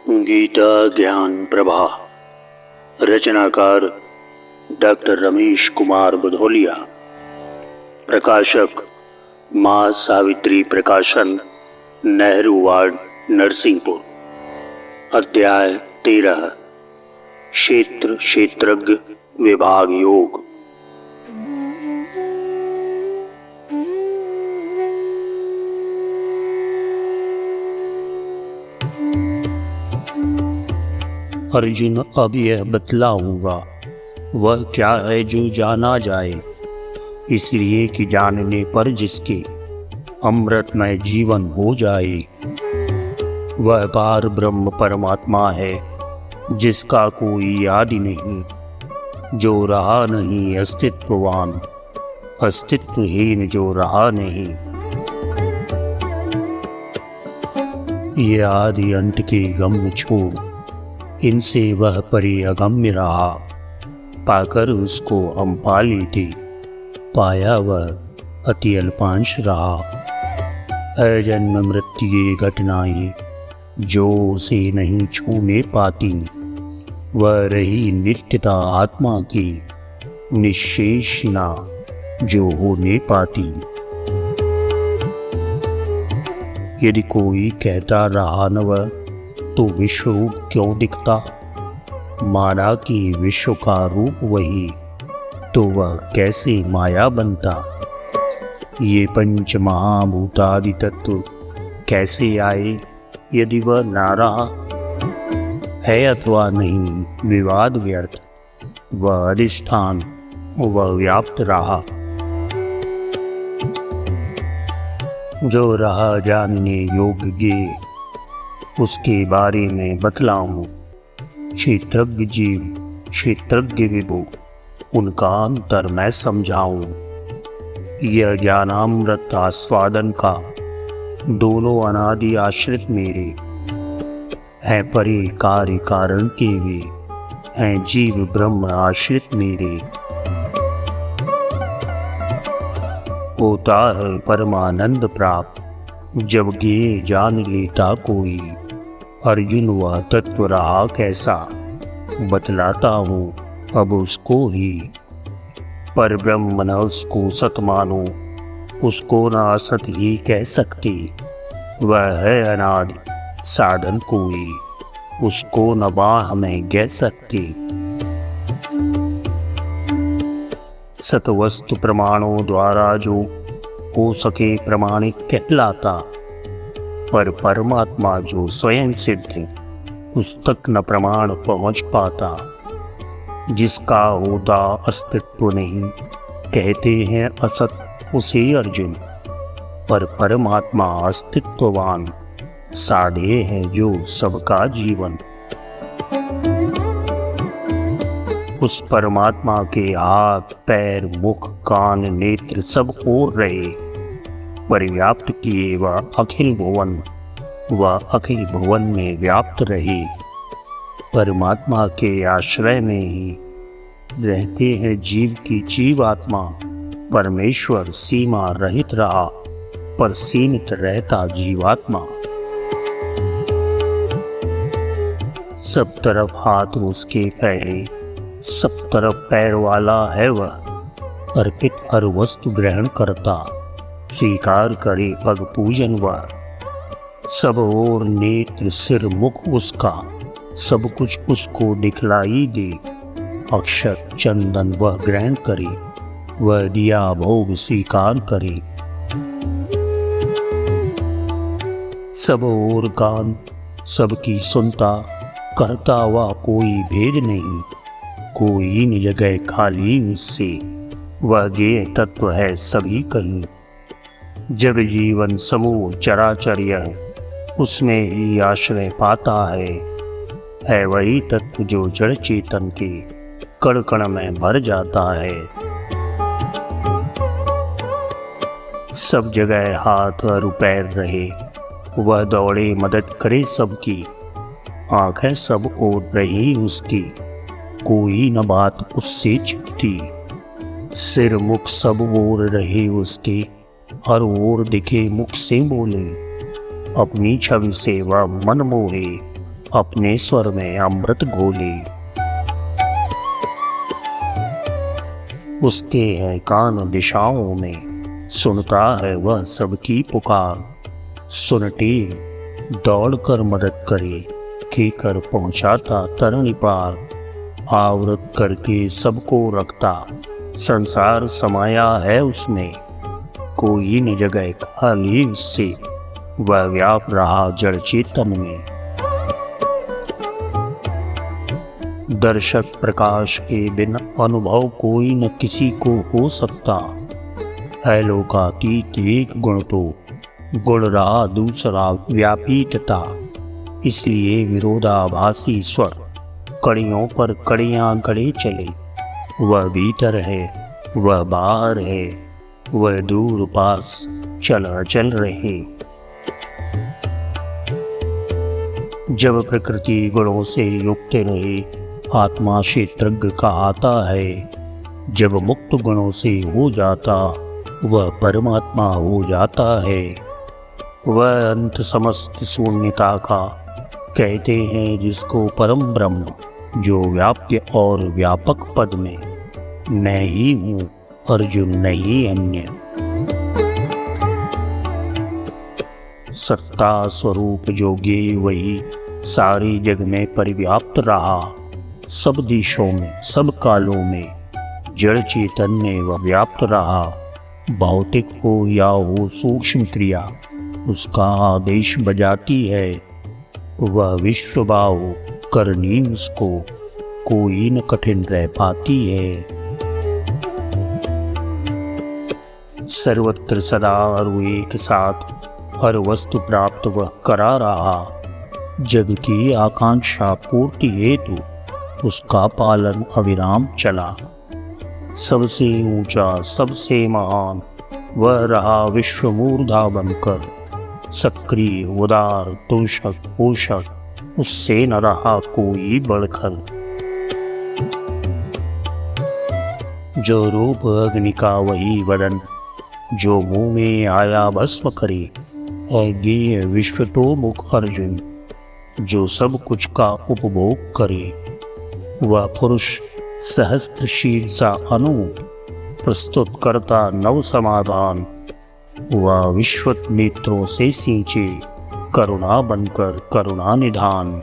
गीता ज्ञान प्रभा। रचनाकार डॉक्टर रमेश कुमार बुधोलिया। प्रकाशक माँ सावित्री प्रकाशन, नेहरू वार्ड, नरसिंहपुर। अध्याय 13। क्षेत्र क्षेत्रज्ञ विभाग योग। अर्जुन, अब यह बतलाऊंगा वह क्या है जो जाना जाए, इसलिए कि जानने पर जिसके अमृतमय जीवन हो जाए। वह पार ब्रह्म परमात्मा है जिसका कोई आदि नहीं, जो रहा नहीं अस्तित्ववान, अस्तित्वहीन जो रहा नहीं। ये आदि अंत के गम छोड़ इनसे वह परे अगम्य रहा, पाकर उसको हम पा लेते, पाया वह अति अल्पांश रहा। अजन्म मृत्यु ये घटनाएं जो उसे नहीं छूने पाती, वह रही नित्यता आत्मा की निशेष ना जो होने पाती। यदि कोई कहता रहा न वह तो विश्व रूप क्यों दिखता, माना कि विश्व का रूप वही तो वह कैसे माया बनता। ये पंच महाभूतादि तत्व कैसे आए यदि वह ना रहा, है अथवा नहीं विवाद व्यर्थ, वह अधिष्ठान वह व्याप्त रहा। जो रहा जानने योग्य उसके बारे में बतलाऊं। क्षेत्रज्ञ जीव क्षेत्रज्ञ विभु, उनका अंतर मैं समझाऊं। यह ज्ञानामृत आस्वादन का दोनों अनादि आश्रित मेरे हैं, परे कार्य कारण के वे हैं जीव ब्रह्म आश्रित मेरे। होता है परमानंद प्राप्त जब गे जान लेता कोई। अर्जुन, वह तत्व रहा कैसा, बतलाता हूँ अब उसको ही। पर ब्रह्म न उसको सत मानो, उसको न असत ही कह सकते। वह है अनादि साधन कोई, उसको न बाह में कह सकते। सतवस्तु प्रमाणों द्वारा जो हो सके प्रमाणित कहलाता, पर परमात्मा जो स्वयं सिद्ध है उस तक न प्रमाण पहुंच पाता। जिसका होता अस्तित्व नहीं कहते हैं असत उसे अर्जुन, पर परमात्मा अस्तित्ववान साधे है जो सबका जीवन। उस परमात्मा के हाथ पैर मुख कान नेत्र सब ओर रहे, परिव्याप्त किए वह अखिल भुवन में व्याप्त रहे। परमात्मा के आश्रय में ही रहते हैं जीव की जीवात्मा। परमेश्वर सीमा रहित रहा पर सीमित रहता जीवात्मा। सब तरफ हाथ उसके फैले, सब तरफ पैर वाला है वह। अर्पित हर वस्तु ग्रहण करता, स्वीकार करे पग पूजन वह। सब ओर नेत्र सिर मुख उसका, सब कुछ उसको दिखलाई दे। अक्षर चंदन वह ग्रहण करे, वह दिया भोग स्वीकार करे। सब ओर कान सबकी सुनता, करता वह कोई भेद नहीं। कोई न जगह खाली उससे, वह ज्ञेय तत्व है सभी कहीं। जब जीवन समूह चराचर्य उसमें ही आश्रय पाता है वही तत्व जो जड़ चेतन के कण कण में भर जाता है। सब जगह हाथ और पैर रहे, वह दौड़े मदद करे सबकी। आंखें सब ओर रही उसकी, कोई न बात उससे छिपती। सिर मुख सब ओर रहे उसके, हर ओर दिखे मुख से बोले। अपनी छवि से वह मन मोहे, अपने स्वर में अमृत घोले। उसके हैं कान दिशाओं में, सुनता है वह सबकी पुकार। सुनते दौड़ कर मदद करे, कहकर पहुंचाता तरण पार। आवृत करके सबको रखता, संसार समाया है उसमें। कोई न जगह खाली उससे, वह व्याप रहा जड़ चेतन में। दर्शक प्रकाश के बिना अनुभव कोई न किसी को हो सकता है। लोकातीत एक गुण तो गुण रहा दूसरा व्यापीतता। इसलिए विरोधाभासी स्वर कड़ियों पर कड़ियां गड़े चले। वह भीतर है, वह बाहर है, वह दूर पास चल चल रहे। जब प्रकृति गुणों से युक्त रहे, आत्मा क्षेत्रज्ञ का आता है। जब मुक्त गुणों से हो जाता, वह परमात्मा हो जाता है। वह अंत समस्त शून्यता का कहते हैं, जिसको परम ब्रह्म, जो व्याप्य और व्यापक पद में मैं ही हूँ, अर्जुन नहीं अन्य। सत्ता स्वरूप जो ज्ञेय वही सारी जग में परिव्याप्त रहा। सब दिशों में, सब कालों में जड़ चेतन में वह व्याप्त रहा। भौतिक हो या हो सूक्ष्म क्रिया, उसका आदेश बजाती है। वह विश्वभाव करनी उसको, कोई न कठिन रह पाती है। सर्वत्र सदा और एक साथ हर वस्तु प्राप्त वह करा रहा। जग की आकांक्षा पूर्ति हेतु उसका पालन अविराम चला। सबसे ऊंचा, सबसे महान वह रहा विश्वमूर्धा बनकर। सक्रिय, उदार, तोषक, पोषक उससे न रहा कोई बढ़कर। जो रूप अग्नि का वही वदन, जो मुंह में आया भस्म करे। अज्ञेय विश्व तो मुख अर्जुन, जो सब कुछ का उपभोग करे। वह पुरुष सहस्त्रशील सा अनूप, प्रस्तुत करता नव समाधान। वह विश्वत नेत्रों से सींचे, करुणा बनकर करुणा निधान।